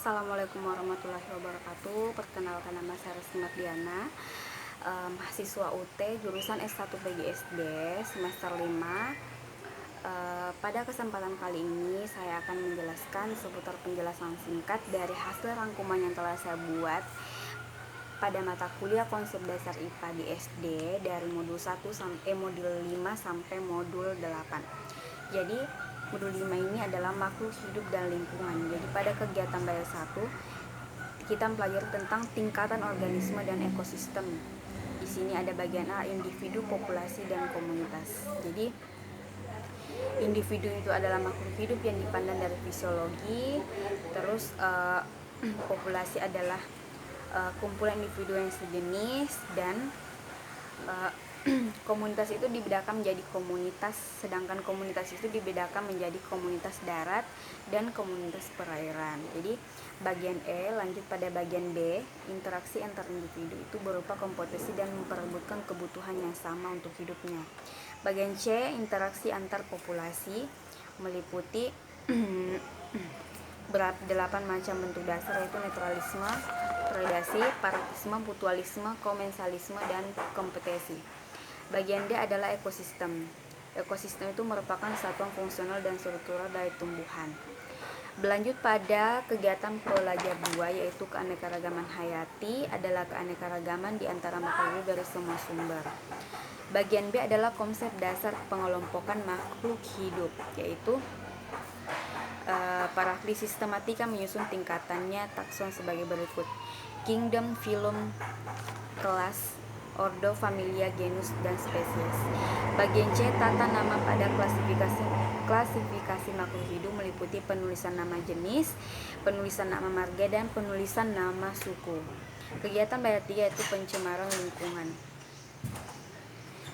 Assalamualaikum warahmatullahi wabarakatuh. Perkenalkan, nama saya Resti Mardiana, mahasiswa UT jurusan S1 PGSD semester 5. Pada kesempatan kali ini saya akan menjelaskan seputar penjelasan singkat dari hasil rangkuman yang telah saya buat pada mata kuliah konsep dasar IPA di SD dari modul 5 sampai modul 8. Jadi modul 5 ini adalah makhluk hidup dan lingkungan. Jadi pada kegiatan belajar 1 kita mempelajari tentang tingkatan organisme dan ekosistem. Di sini ada bagian A, individu, populasi, dan komunitas. Jadi individu itu adalah makhluk hidup yang dipandang dari fisiologi. Terus populasi adalah kumpulan individu yang sejenis, dan komunitas itu dibedakan menjadi komunitas, sedangkan komunitas itu dibedakan menjadi komunitas darat dan komunitas perairan. Jadi bagian E lanjut pada bagian B, interaksi antar individu itu berupa kompetisi dan memperebutkan kebutuhan yang sama untuk hidupnya. Bagian C, interaksi antar populasi, meliputi 8 macam bentuk dasar, yaitu netralisme, predasi, parasitisme, mutualisme, komensalisme, dan kompetisi. Bagian D adalah ekosistem. Ekosistem itu merupakan satuan fungsional dan struktural dari tumbuhan. Berlanjut pada kegiatan pelajar 2, yaitu keanekaragaman hayati, adalah keanekaragaman di antara makhluk dari semua sumber. Bagian B adalah konsep dasar pengelompokan makhluk hidup, yaitu Paraklis sistematika menyusun tingkatannya takson sebagai berikut: kingdom, phylum, kelas, ordo, familia, genus, dan spesies. Bagian C, tata nama pada klasifikasi makhluk hidup, meliputi penulisan nama jenis, penulisan nama marga, dan penulisan nama suku. Kegiatan belajar 3 yaitu pencemaran lingkungan.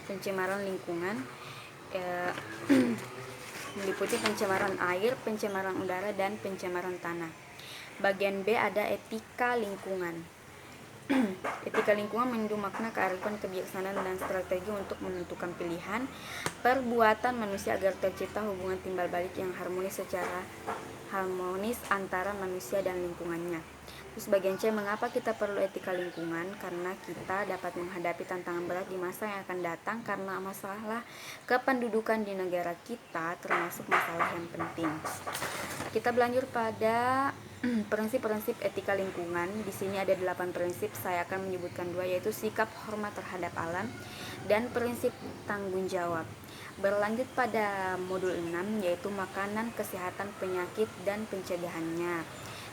Pencemaran lingkungan meliputi pencemaran air, pencemaran udara, dan pencemaran tanah. Bagian B ada etika lingkungan. Etika lingkungan mengandung makna kearifan, kebijaksanaan, dan strategi untuk menentukan pilihan perbuatan manusia agar tercipta hubungan timbal balik yang harmonis antara manusia dan lingkungannya. Terus bagian C, mengapa kita perlu etika lingkungan? Karena kita dapat menghadapi tantangan berat di masa yang akan datang karena masalah kependudukan di negara kita termasuk masalah yang penting. Kita berlanjut pada prinsip-prinsip etika lingkungan. Di sini ada 8 prinsip, saya akan menyebutkan 2, yaitu sikap hormat terhadap alam dan prinsip tanggung jawab. Berlanjut pada modul 6, yaitu makanan, kesehatan, penyakit, dan pencegahannya.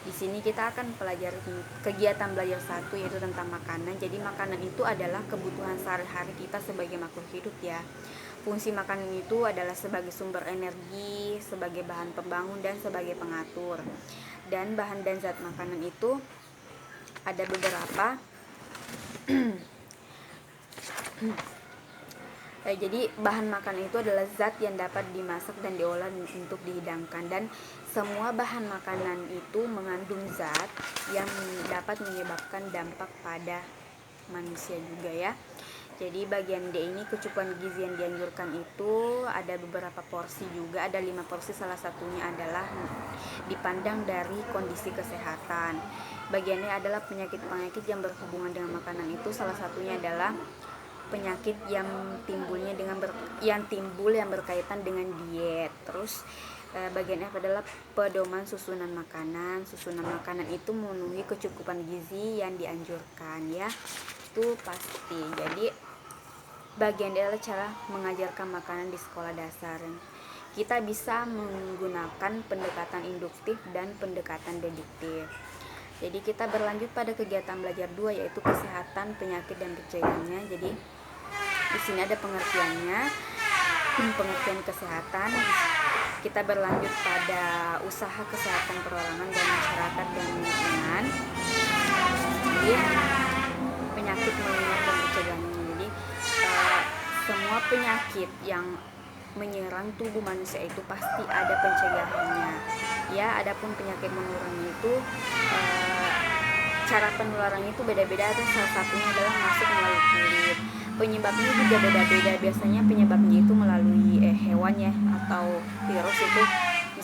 Di sini kita akan pelajari kegiatan belajar 1, yaitu tentang makanan. Jadi makanan itu adalah kebutuhan sehari-hari kita sebagai makhluk hidup ya. Fungsi makanan itu adalah sebagai sumber energi, sebagai bahan pembangun, dan sebagai pengatur. Dan bahan dan zat makanan itu ada beberapa. Jadi bahan makanan itu adalah zat yang dapat dimasak dan diolah untuk dihidangkan, dan semua bahan makanan itu mengandung zat yang dapat menyebabkan dampak pada manusia juga ya. Jadi bagian D ini kecukupan gizi yang dianjurkan itu ada beberapa porsi juga, ada 5 porsi, salah satunya adalah dipandang dari kondisi kesehatan. Bagian E adalah penyakit-penyakit yang berhubungan dengan makanan itu, salah satunya adalah penyakit yang timbul yang berkaitan dengan diet. Terus bagian F adalah pedoman susunan makanan. Susunan makanan itu memenuhi kecukupan gizi yang dianjurkan ya, itu pasti. Jadi bagian D adalah cara mengajarkan makanan di sekolah dasar. Kita bisa menggunakan pendekatan induktif dan pendekatan deduktif. Jadi kita berlanjut pada kegiatan belajar 2, yaitu kesehatan, penyakit, dan pencegahannya. Jadi di sini ada pengertiannya, pengertian kesehatan. Kita berlanjut pada usaha kesehatan perorangan dan masyarakat dan lingkungan. Jadi penyakit, menular, dan pencegahannya. Jadi semua penyakit yang menyerang tubuh manusia itu pasti ada pencegahannya ya. Adapun penyakit menular itu cara penularannya itu beda-beda. Ada salah satunya adalah masuk melalui kulit. Penyebabnya juga beda-beda. Biasanya penyebabnya itu melalui hewan ya, atau virus itu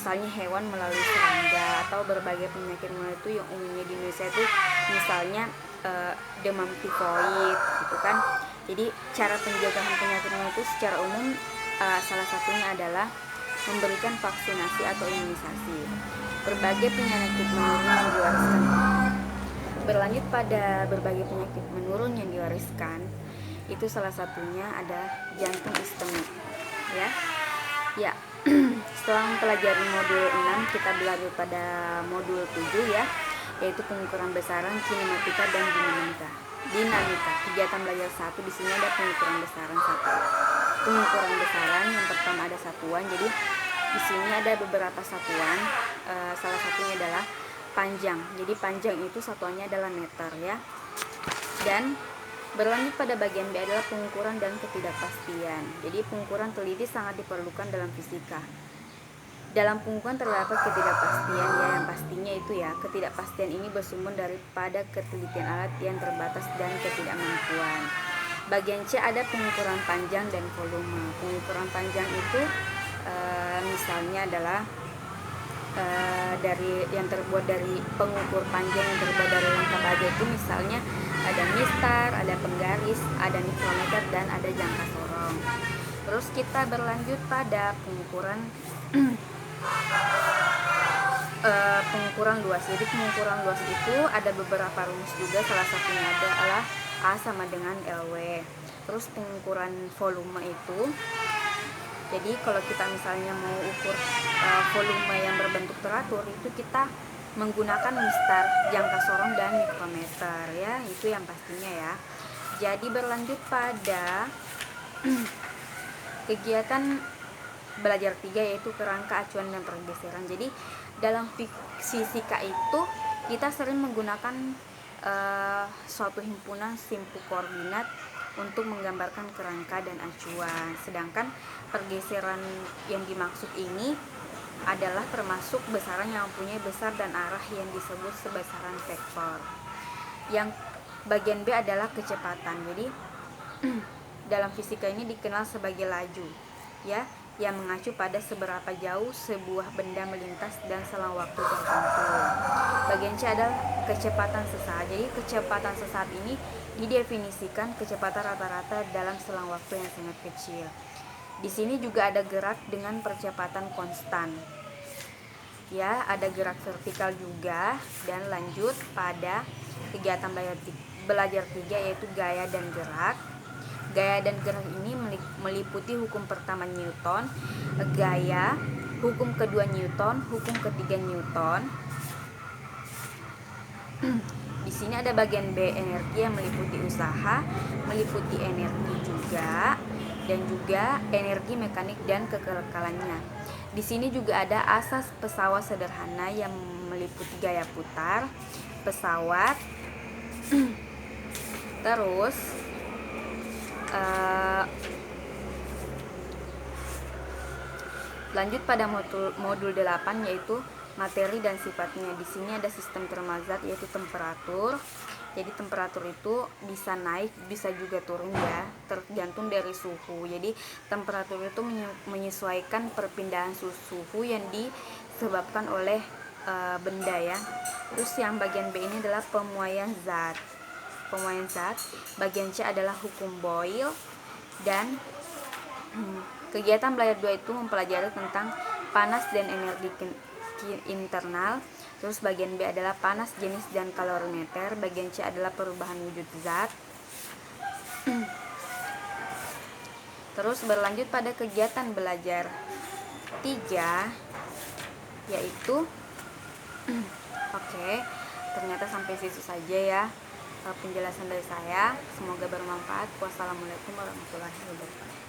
misalnya hewan melalui serangga, atau berbagai penyakit menular itu yang umumnya di Indonesia itu misalnya demam tifoid gitu kan. Jadi cara pencegahan penyakit menular itu secara umum salah satunya adalah memberikan vaksinasi atau imunisasi. Berbagai penyakit menurun yang diwariskan. Berlanjut pada berbagai penyakit menurun yang diwariskan, itu salah satunya ada jantung iskemik, ya. Ya, setelah mempelajari modul 6, kita berlanjut pada modul 7 ya, yaitu pengukuran besaran, kinematika dan dinamika. Kegiatan belajar 1 di sini ada pengukuran besaran 1. Pengukuran besaran yang pertama ada satuan. Jadi di sini ada beberapa satuan. Salah satunya adalah panjang. Jadi panjang itu satuannya adalah meter ya. Dan berlanjut pada bagian B adalah pengukuran dan ketidakpastian. Jadi pengukuran teliti sangat diperlukan dalam fisika. Dalam pengukuran terdapat ketidakpastian ya, yang pastinya itu ya, ketidakpastian ini bersumber daripada ketelitian alat yang terbatas dan ketidakmampuan. Bagian C ada pengukuran panjang dan volume. Pengukuran panjang itu misalnya adalah dari yang terbuat dari pengukur panjang yang terbuat dari rangka baja itu misalnya ada mistar, ada penggaris, ada mikrometer, dan ada jangka sorong. Terus kita berlanjut pada pengukuran pengukuran luas. Jadi pengukuran luas itu ada beberapa rumus juga, salah satunya adalah A sama dengan LW. Terus pengukuran volume itu, jadi kalau kita misalnya mau ukur volume yang berbentuk teratur, itu kita menggunakan mistar, jangka sorong, dan mikrometer ya, itu yang pastinya ya. Jadi berlanjut pada kegiatan belajar 3, yaitu kerangka acuan dan pergeseran. Jadi dalam fisika itu kita sering menggunakan suatu himpunan simpul koordinat untuk menggambarkan kerangka dan acuan. Sedangkan pergeseran yang dimaksud ini adalah termasuk besaran yang mempunyai besar dan arah yang disebut sebesaran vektor. Yang bagian B adalah kecepatan. Jadi dalam fisika ini dikenal sebagai laju ya, yang mengacu pada seberapa jauh sebuah benda melintas dan selang waktu tertentu. Bagian C adalah kecepatan sesaat. Jadi kecepatan sesaat ini didefinisikan kecepatan rata-rata dalam selang waktu yang sangat kecil. Di sini juga ada gerak dengan percepatan konstan. Ya, ada gerak vertikal juga. Dan lanjut pada kegiatan belajar 3, yaitu gaya dan gerak. Gaya dan gerak ini meliputi hukum pertama Newton, gaya, hukum kedua Newton, hukum ketiga Newton. Di sini ada bagian B, energi, yang meliputi usaha, meliputi energi juga, dan juga energi mekanik dan kekekalannya. Di sini juga ada asas pesawat sederhana yang meliputi gaya putar pesawat. Terus lanjut pada modul 8, yaitu materi dan sifatnya. Di sini ada sistem termozat, yaitu temperatur. Jadi temperatur itu bisa naik, bisa juga turun ya, tergantung dari suhu. Jadi temperatur itu menyesuaikan perpindahan suhu yang disebabkan oleh benda ya. Terus yang bagian B ini adalah pemuaian zat. Pemuaian zat. Bagian C adalah hukum Boyle. Dan kegiatan belajar 2 itu mempelajari tentang panas dan energi internal. Terus bagian B adalah panas, jenis, dan kalorimeter. Bagian C adalah perubahan wujud zat. Terus berlanjut pada kegiatan belajar 3, yaitu oke, ternyata sampai situ saja ya penjelasan dari saya. Semoga bermanfaat. Wassalamualaikum warahmatullahi wabarakatuh.